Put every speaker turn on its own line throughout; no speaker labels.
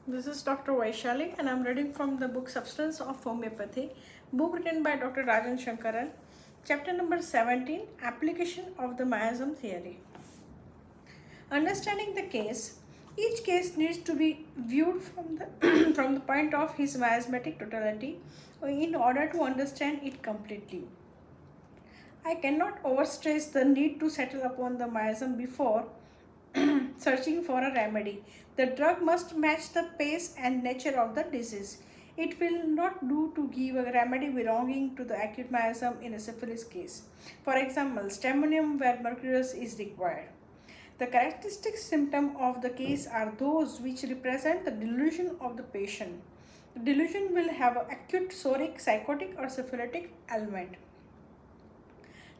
This is Dr. Vaishali and I'm reading from the book Substance of Homeopathy, book written by Dr. Rajan Sankaran, chapter number 17, Application of the Miasm Theory. Understanding the case, each case needs to be viewed from the, from the point of his miasmatic totality in order to understand it completely. I cannot overstress the need to settle upon the miasm before searching for a remedy. The drug must match the pace and nature of the disease. It will not do to give a remedy belonging to the acute miasm in a syphilis case. For example, stemmonium where mercurius is required. The characteristic symptoms of the case are those which represent the delusion of the patient. The delusion will have an acute psoric, psychotic or syphilitic element.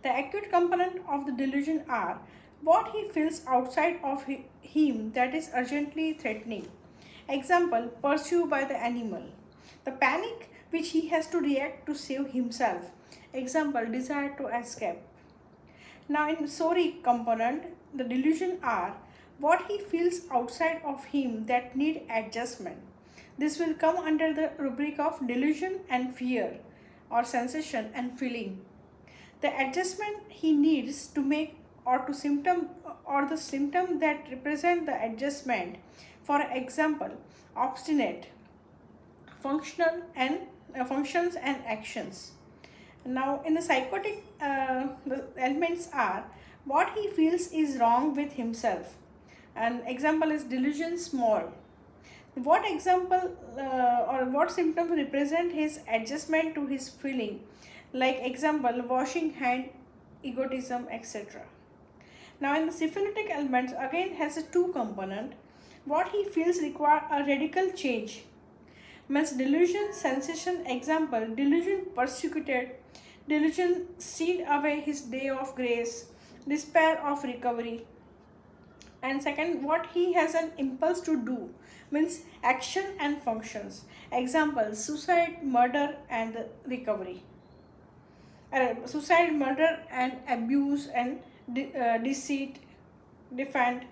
The acute component of the delusion are what he feels outside of him that is urgently threatening. Example, pursued by the animal. The panic which he has to react to save himself. Example, desire to escape. Now in psoric component, the delusion are what he feels outside of him that need adjustment. This will come under the rubric of delusion and fear or sensation and feeling. The adjustment he needs to make or to symptom or the symptom that represent the adjustment. For example, obstinate, functional and functions and actions. Now in the psychotic, the elements are what he feels is wrong with himself. An example is delusion small. What example or what symptoms represent his adjustment to his feeling? Like example, washing hand, egotism, etc. Now in the syphilitic elements again has a two component. What he feels require a radical change. Means delusion, sensation, example, delusion persecuted, delusion steal away his day of grace, despair of recovery. And second, what he has an impulse to do means action and functions. Example, suicide, murder and recovery. Suicide, murder and abuse and deceit, defend.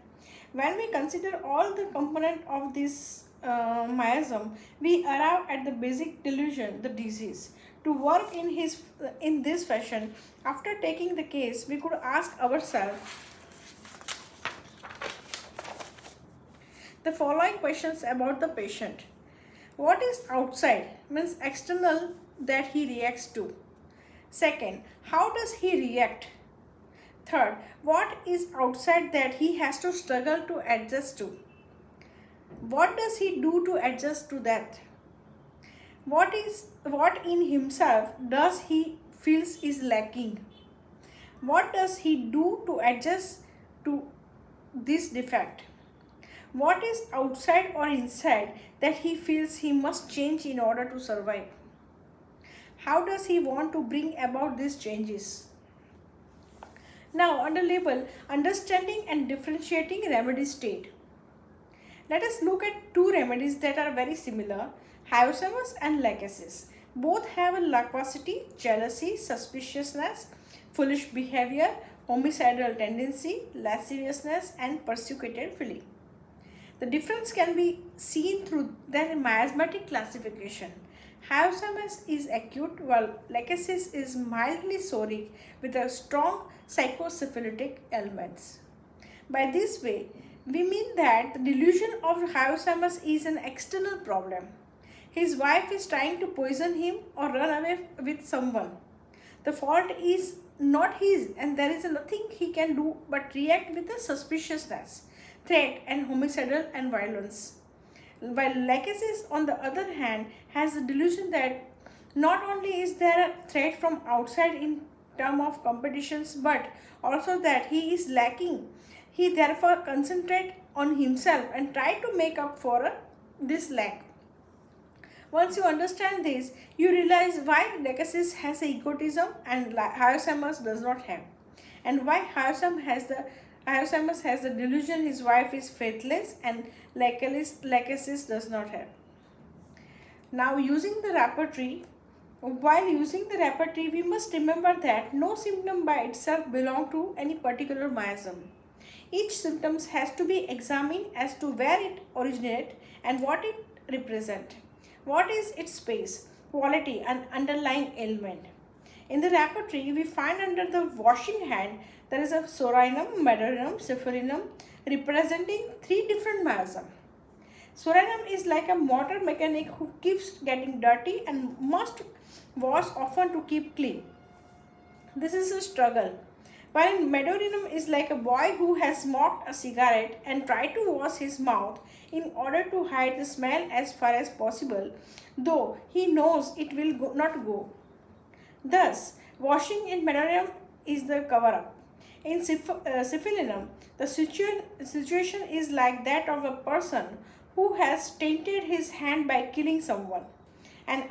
When we consider all the component of this miasm, we arrive at the basic delusion, the disease. To work in this fashion, after taking the case, we could ask ourselves the following questions about the patient. What is outside means external that he reacts to. Second, how does he react? Third, what is outside that he has to struggle to adjust to? What does he do to adjust to that? What in himself does he feels is lacking? What does he do to adjust to this defect? What is outside or inside that he feels he must change in order to survive? How does he want to bring about these changes? Now under label, understanding and differentiating remedy state. Let us look at two remedies that are very similar, hyoscyamus and lachesis. Both have a loquacity, jealousy, suspiciousness, foolish behavior, homicidal tendency, lasciviousness and persecuted feeling. The difference can be seen through their miasmatic classification. Hyoscyamus is acute while lachesis is mildly psoric with a strong psychosyphilitic elements. By this way, we mean that the delusion of hyoscyamus is an external problem. His wife is trying to poison him or run away with someone. The fault is not his and there is nothing he can do but react with a suspiciousness, threat and homicidal and violence. While lachesis on the other hand has the delusion that not only is there a threat from outside in term of competitions but also that he is lacking. He therefore concentrate on himself and try to make up for this lack. Once you understand this, you realize why lachesis has egotism and hyoscyamus does not have, and why hyoscyamus has the delusion his wife is faithless and lachesis does not have. Now using the repertory, while using the repertory, we must remember that no symptom by itself belongs to any particular miasm. Each symptom has to be examined as to where it originates and what it represents. What is its space, quality, and underlying ailment? In the repertory, we find under the washing hand there is a sorinum, medorinum, syphilinum representing three different miasm. Sorinum is like a motor mechanic who keeps getting dirty and must wash often to keep clean. This is a struggle. While medorinum is like a boy who has smoked a cigarette and tried to wash his mouth in order to hide the smell as far as possible, though he knows it will not go. Thus, washing in medorinum is the cover-up. In syphilinum, the situation is like that of a person who has tainted his hand by killing someone, an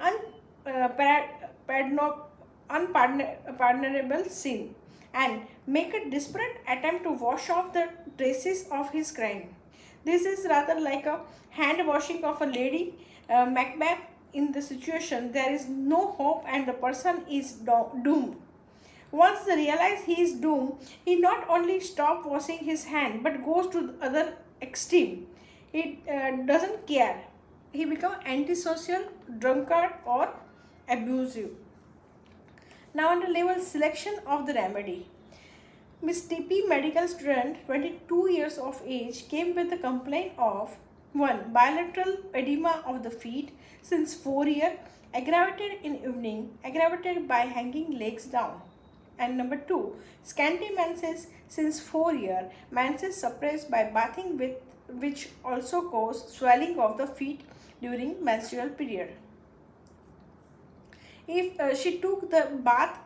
unpardonable sin, and make a desperate attempt to wash off the traces of his crime. This is rather like a hand washing of a lady Macbeth. In the situation, there is no hope and the person is doomed. Once they realize he is doomed, he not only stops washing his hand but goes to the other extreme. He doesn't care. He becomes antisocial, drunkard, or abusive. Now, under level selection of the remedy. Miss TP, medical student, 22 years of age, came with a complaint of 1. Bilateral edema of the feet since 4 years, aggravated in evening, aggravated by hanging legs down. And number 2. Scanty menses since 4 years, menses suppressed by bathing with which also cause swelling of the feet during menstrual period. If she took the bath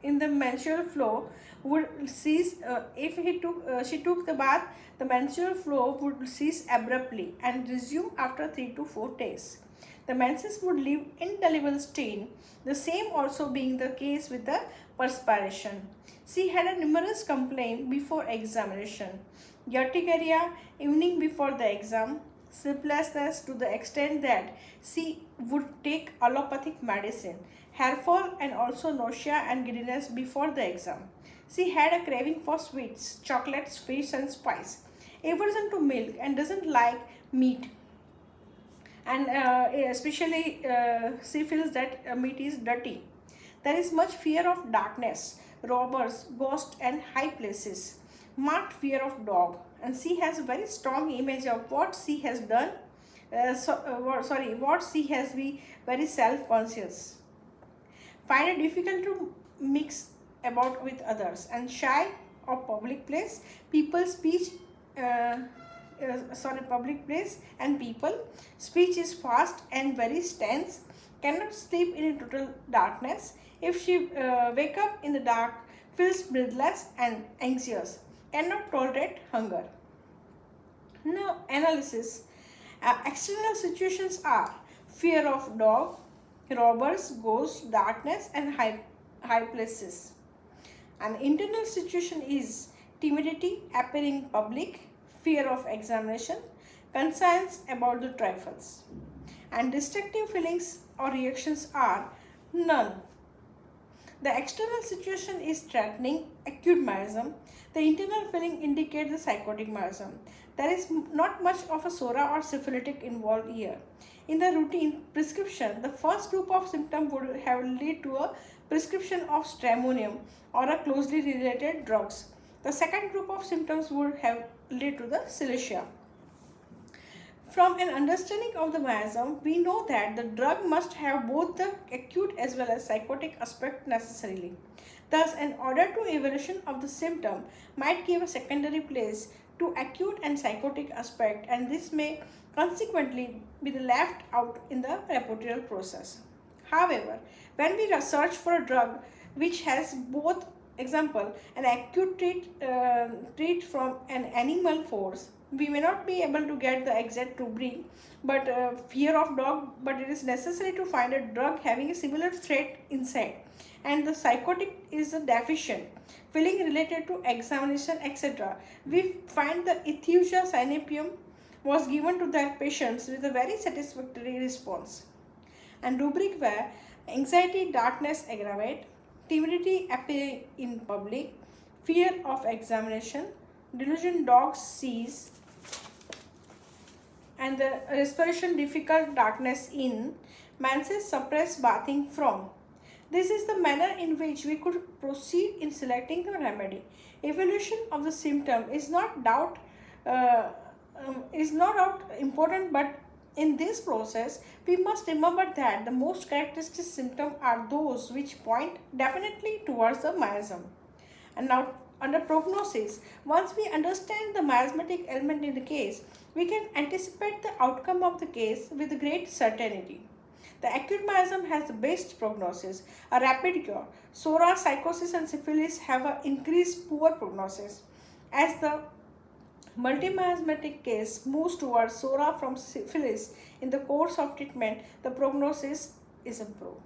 in the menstrual flow would cease. She took the bath, the menstrual flow would cease abruptly and resume after 3 to 4 days. The menses would leave indelible stain, the same also being the case with the perspiration. She had a numerous complaint before examination. Urticaria evening before the exam, sleeplessness to the extent that she would take allopathic medicine, hair fall and also nausea and giddiness before the exam. She had a craving for sweets, chocolates, fish and spice, aversion to milk and doesn't like meat. And especially she feels that meat is dirty. There is much fear of darkness, robbers, ghosts and high places. Marked fear of dog, and she has a very strong image of what she has done. What she has been very self-conscious. Find it difficult to mix about with others and shy of public place. Public place and people. Speech is fast and very tense. Cannot sleep in total darkness. If she wake up in the dark, feels breathless and anxious. Cannot tolerate hunger. Now, analysis. External situations are fear of dog, robbers, ghosts, darkness, and high places. An internal situation is timidity, appearing public, fear of examination, concerns about the trifles. And destructive feelings or reactions are none. The external situation is threatening, acute miasm. The internal feeling indicates the psychotic miasm. There is not much of a sora or syphilitic involved here. In the routine prescription, the first group of symptoms would have led to a prescription of stramonium or a closely related drugs. The second group of symptoms would have led to the silicea. From an understanding of the miasm, we know that the drug must have both the acute as well as psychotic aspect necessarily. Thus, an order to evaluation of the symptom might give a secondary place to acute and psychotic aspect, and this may consequently be left out in the repertorial process. However, when we search for a drug which has both, example, an acute treat from an animal force, we may not be able to get the exact rubric, but fear of dog, but it is necessary to find a drug having a similar threat inside, and the psychotic is the deficient, feeling related to examination, etc. We find the Ethiopia synepium was given to that patients with a very satisfactory response. And rubric were anxiety, darkness aggravate, timidity appearing in public, fear of examination, delusion dogs seize, and the respiration difficult, darkness in, menses suppress bathing from. This is the manner in which we could proceed in selecting the remedy. Evaluation of the symptom uh, is not doubt important, but in this process we must remember that the most characteristic symptoms are those which point definitely towards the miasm. And now, under prognosis, once we understand the miasmatic element in the case, we can anticipate the outcome of the case with great certainty. The acute miasm has the best prognosis, a rapid cure. Psora, psychosis, and syphilis have an increased poor prognosis. As the multimiasmatic case moves towards psora from syphilis in the course of treatment, the prognosis is improved.